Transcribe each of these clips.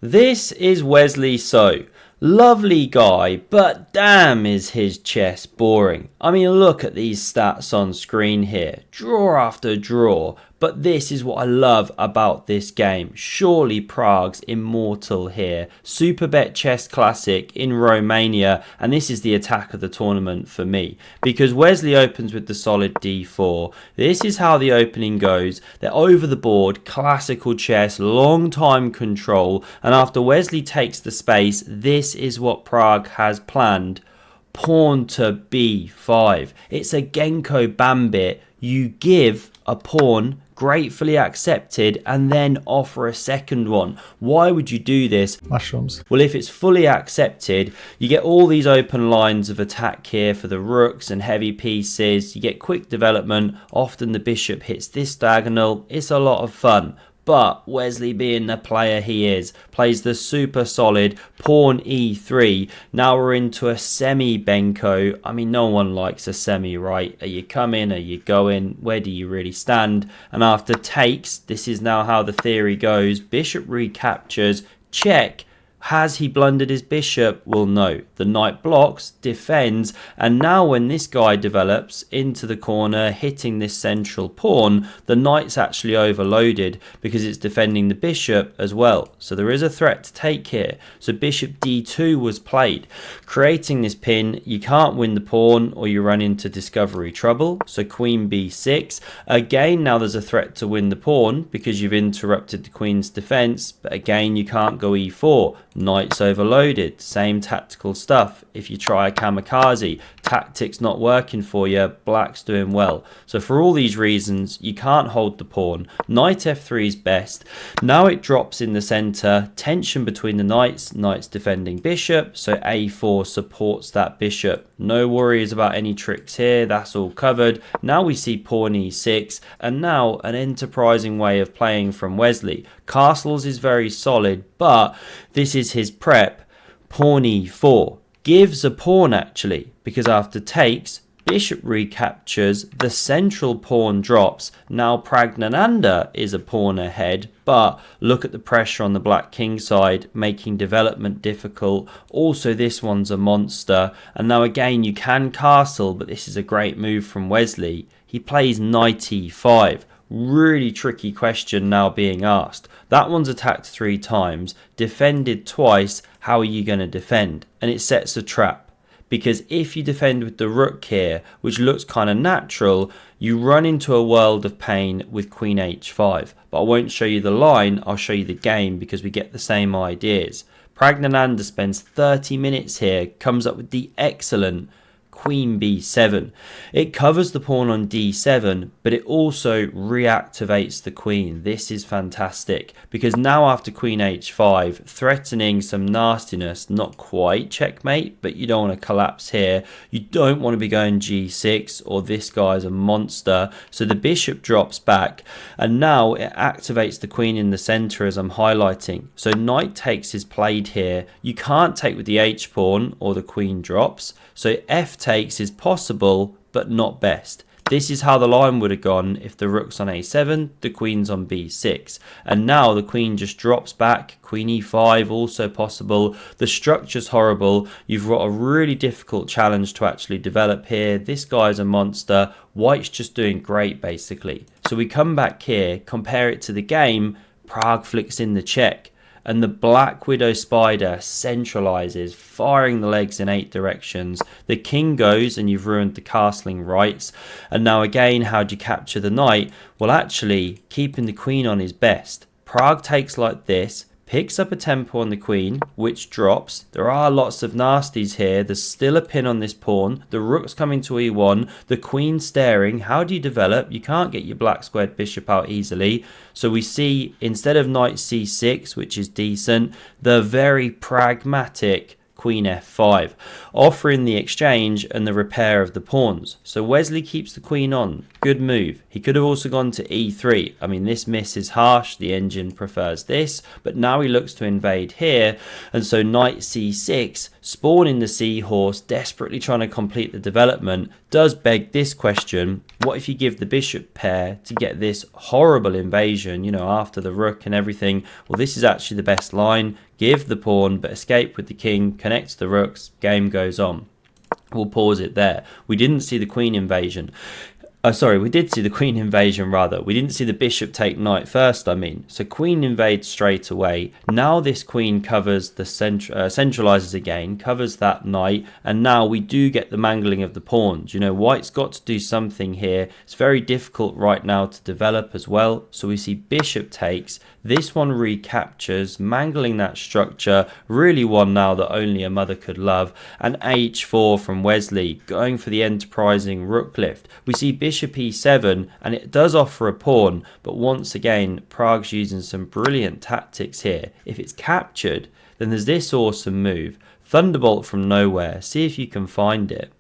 This is Wesley So. Lovely guy, but damn is his chess boring. I mean, look at these stats on screen here. Draw after draw. But this is what I love about this game. Surely Pragg's Immortal here. Super Bet Chess Classic in Romania. And this is the attack of the tournament for me. Because Wesley opens with the solid d4. This is how the opening goes. They're over the board. Classical chess. Long time control. And after Wesley takes the space, this is what Pragg has planned. Pawn to b5. It's a Benko Gambit. You give a pawn, gratefully accepted, and then offer a second one. Why would you do this? Mushrooms. Well, if it's fully accepted, you get all these open lines of attack here for the rooks and heavy pieces. You get quick development. Often the bishop hits this diagonal. It's a lot of fun. But Wesley, being the player he is, plays the super solid pawn e3. Now we're into a semi-Benko. I mean, no one likes a semi, right? Are you coming? Are you going? Where do you really stand? And after takes, this is now how the theory goes. Bishop recaptures, check. Has he blundered his bishop? Well, no. The knight blocks, defends, and now when this guy develops into the corner, hitting this central pawn, the knight's actually overloaded because it's defending the bishop as well. So there is a threat to take here. So bishop d2 was played. Creating this pin, you can't win the pawn or you run into discovery trouble. So queen b6. Again, now there's a threat to win the pawn because you've interrupted the queen's defense, but again, you can't go e4. Knight's overloaded, same tactical stuff. If you try a kamikaze, tactics not working for you, black's doing well. So for all these reasons, you can't hold the pawn. Knight f3 is best. Now it drops in the center, tension between the knights, knight's defending bishop, so a4 supports that bishop. No worries about any tricks here, that's all covered. Now we see pawn e6, and now an enterprising way of playing from Wesley. Castles is very solid, but this is his prep. Pawn e4 gives a pawn actually, because after takes, bishop recaptures, the central pawn drops. Now Pragg is a pawn ahead, but look at the pressure on the black king side, making development difficult. Also, this one's a monster. And now again, you can castle, but this is a great move from Wesley. He plays knight e5. Really tricky question now being asked. That one's attacked 3 times, defended twice. How are you going to defend? And it sets a trap, because if you defend with the rook here, which looks kind of natural, you run into a world of pain with queen h5. But I won't show you the line, I'll show you the game because we get the same ideas. Pragg spends 30 minutes here, comes up with the excellent queen b7. It covers the pawn on d7, but it also reactivates the queen. This is fantastic because now after queen h5, threatening some nastiness, not quite checkmate, but you don't want to collapse here. You don't want to be going g6 or this guy's a monster. So the bishop drops back and now it activates the queen in the center as I'm highlighting. So knight takes is played here. You can't take with the h pawn or the queen drops. So f takes is possible, but not best. This is how the line would have gone if the rook's on a7, the queen's on b6. And now the queen just drops back, queen e5 also possible. The structure's horrible. You've got a really difficult challenge to actually develop here. This guy's a monster. White's just doing great basically. So we come back here, compare it to the game, Pragg flicks in the check. And the black widow spider centralizes, firing the legs in 8 directions. The king goes and you've ruined the castling rights. And now again, how do you capture the knight? Well, actually, keeping the queen on is best. Pragg takes like this, picks up a tempo on the queen, which drops. There are lots of nasties here. There's still a pin on this pawn. The rook's coming to e1. The queen's staring. How do you develop? You can't get your black squared bishop out easily. So we see, instead of knight c6, which is decent, the very pragmatic queen f5, offering the exchange and the repair of the pawns. So Wesley keeps the queen on. Good move. He could have also gone to e3. I mean, this miss is harsh. The engine prefers this, but now he looks to invade here. And so knight c6, spawning the seahorse, desperately trying to complete the development, does beg this question: what if you give the bishop pair to get this horrible invasion, you know, after the rook and everything? Well, this is actually the best line. Give the pawn, but escape with the king, connect the rooks, game goes on. We'll pause it there. We didn't see the queen invasion. Sorry, we did see the queen invasion rather. We didn't see the bishop take knight first, I mean. So queen invades straight away. Now this queen covers the centralizes again, covers that knight, and now we do get the mangling of the pawns. You know, white's got to do something here. It's very difficult right now to develop as well. So we see bishop takes. This one recaptures, mangling that structure. Really one now that only a mother could love. And h4 from Wesley, going for the enterprising rook lift. We see bishop e7, and it does offer a pawn, but once again, Pragg's using some brilliant tactics here. If it's captured, then there's this awesome move. Thunderbolt from nowhere. See if you can find it.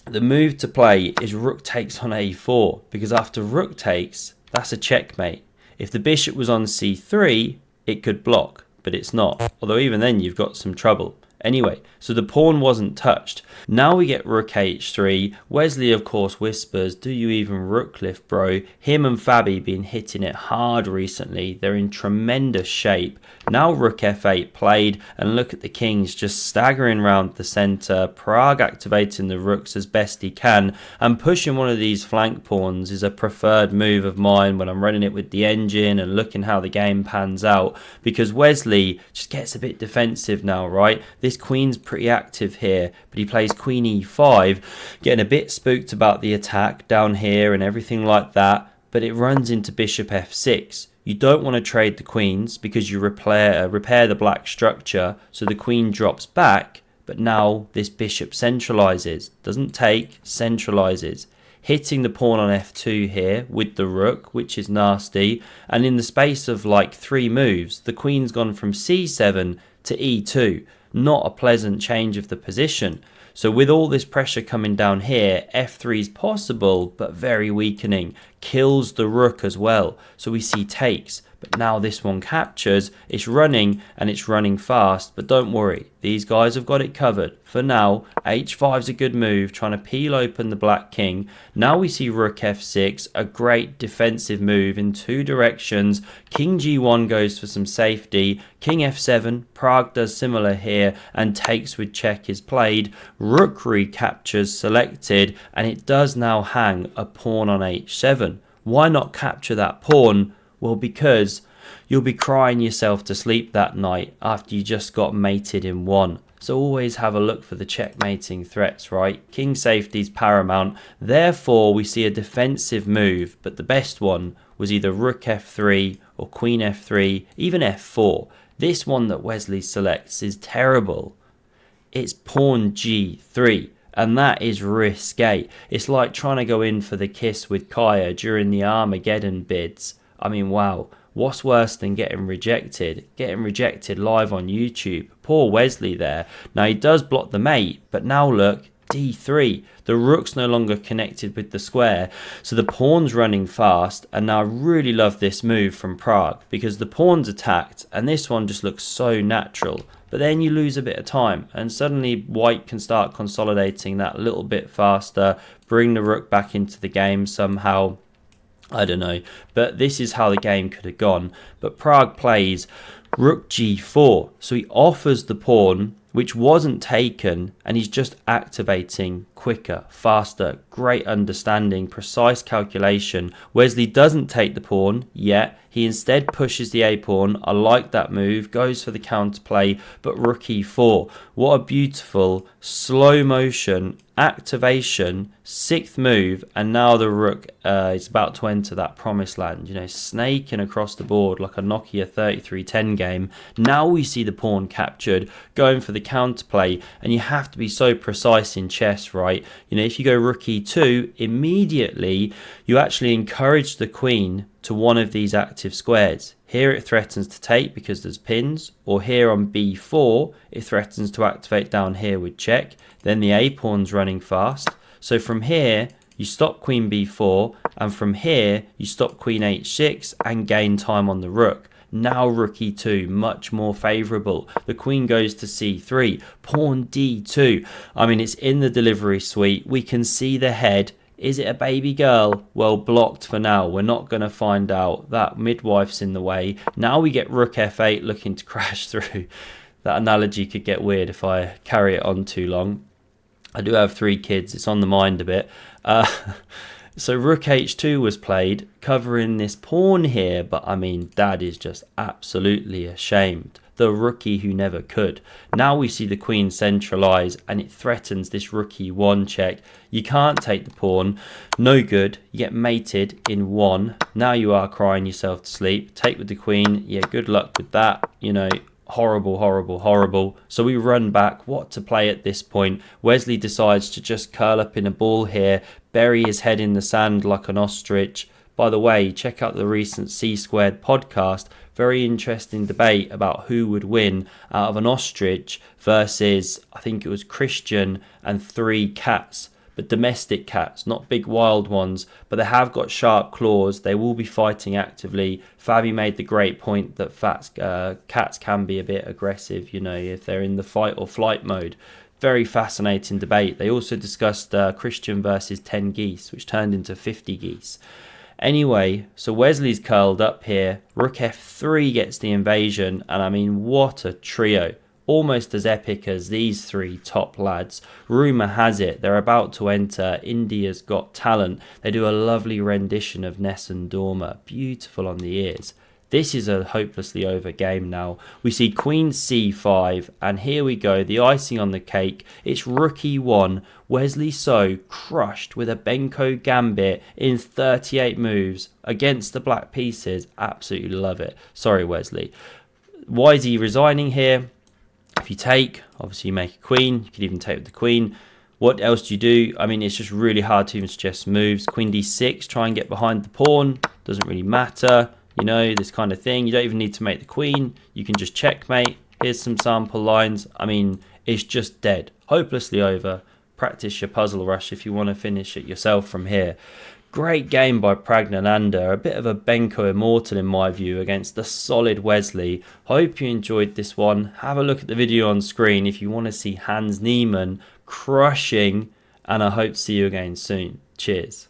The move to play is rook takes on a4, because after rook takes, that's a checkmate. If the bishop was on c3, it could block, but it's not. Although even then you've got some trouble. Anyway, so the pawn wasn't touched. Now we get rook h3. Wesley, of course, whispers, do you even rook lift, bro? Him and Fabi been hitting it hard recently. They're in tremendous shape. Now rook f8 played, and look at the kings just staggering around the centre. Pragg activating the rooks as best he can, and pushing one of these flank pawns is a preferred move of mine when I'm running it with the engine and looking how the game pans out, because Wesley just gets a bit defensive now, right? This queen's pretty active here, but he plays queen e5, getting a bit spooked about the attack down here and everything like that, but it runs into bishop f6. You don't want to trade the queens because you repair the black structure, so the queen drops back, but now this bishop centralizes. Doesn't take, centralizes. Hitting the pawn on f2 here with the rook, which is nasty, and in the space of like 3 moves, the queen's gone from c7 to e2. Not a pleasant change of the position. So with all this pressure coming down here, f3 is possible, but very weakening. Kills the rook as well. So we see takes, but now this one captures. It's running, and it's running fast, but don't worry. These guys have got it covered. For now, h5 is a good move, trying to peel open the black king. Now we see rook f6, a great defensive move in 2 directions. King g1 goes for some safety. King f7, Pragg does similar here, and takes with check is played. Rook recaptures selected, and it does now hang a pawn on h7. Why not capture that pawn? Well, because you'll be crying yourself to sleep that night after you just got mated in 1. So always have a look for the checkmating threats, right? King safety is paramount. Therefore, we see a defensive move, but the best one was either rook f3 or queen f3, even f4. This one that Wesley selects is terrible. It's pawn g3. And that is risque. It's like trying to go in for the kiss with Kaya during the Armageddon bids. I mean, wow. What's worse than getting rejected? Getting rejected live on YouTube. Poor Wesley there. Now, he does block the mate, but now look, d3. The rook's no longer connected with the square, so the pawn's running fast. And now I really love this move from Pragg, because the pawn's attacked, and this one just looks so natural. But then you lose a bit of time, and suddenly white can start consolidating that a little bit faster, bring the rook back into the game somehow. I don't know, but this is how the game could have gone. But Pragg plays rook g4, so he offers the pawn, which wasn't taken, and he's just activating quicker, faster, great understanding, precise calculation. Wesley doesn't take the pawn yet. He instead pushes the a-pawn. I like that move, goes for the counterplay, but rook e4. What a beautiful slow motion activation, 6th move, and now the rook is about to enter that promised land, you know, snaking across the board like a Nokia 3310 game. Now we see the pawn captured, going for the counterplay, and you have to be so precise in chess, right? You know, if you go rook e2, immediately you actually encourage the queen to one of these active squares. Here it threatens to take because there's pins, or here on b4 it threatens to activate down here with check. Then the a-pawn's running fast, so from here you stop queen b4, and from here you stop queen h6 and gain time on the rook. Now rook e2, much more favourable. The queen goes to c3, pawn d2. I mean, it's in the delivery suite. We can see the head. Is it a baby girl? Well, blocked for now. We're not going to find out. That midwife's in the way. Now we get rook f8 looking to crash through. That analogy could get weird if I carry it on too long. I do have 3 kids. It's on the mind a bit. So rook h2 was played, covering this pawn here. But, I mean, Dad is just absolutely ashamed. The rookie who never could. Now we see the queen centralise, and it threatens this rook e1 check. You can't take the pawn. No good. You get mated in 1. Now you are crying yourself to sleep. Take with the queen. Yeah, good luck with that. You know, horrible, horrible, horrible. So we run back. What to play at this point? Wesley decides to just curl up in a ball here, bury his head in the sand like an ostrich. By the way, check out the recent C-Squared podcast. Very interesting debate about who would win out of an ostrich versus, I think it was Christian and 3 cats. But domestic cats, not big wild ones, but they have got sharp claws. They will be fighting actively. Fabi made the great point that cats can be a bit aggressive, you know, if they're in the fight or flight mode. Very fascinating debate. They also discussed Christian versus 10 geese, which turned into 50 geese. Anyway, so Wesley's curled up here. Rook f3 gets the invasion, and I mean, what a trio. Almost as epic as these 3 top lads. Rumour has it they're about to enter India's Got Talent. They do a lovely rendition of Nessun Dorma. Beautiful on the ears. This is a hopelessly over game now. We see queen c5, and here we go, the icing on the cake. It's rook e1. Wesley So crushed with a Benko Gambit in 38 moves against the black pieces. Absolutely love it. Sorry, Wesley. Why is he resigning here? If you take, obviously you make a queen. You could even take with the queen. What else do you do? I mean, it's just really hard to even suggest moves. Queen d6, try and get behind the pawn. Doesn't really matter. You know, this kind of thing. You don't even need to make the queen. You can just checkmate. Here's some sample lines. I mean, it's just dead. Hopelessly over. Practice your puzzle rush if you want to finish it yourself from here. Great game by Pragg. A bit of a Benko Immortal in my view against the solid Wesley. Hope you enjoyed this one. Have a look at the video on screen if you want to see Hans Niemann crushing. And I hope to see you again soon. Cheers.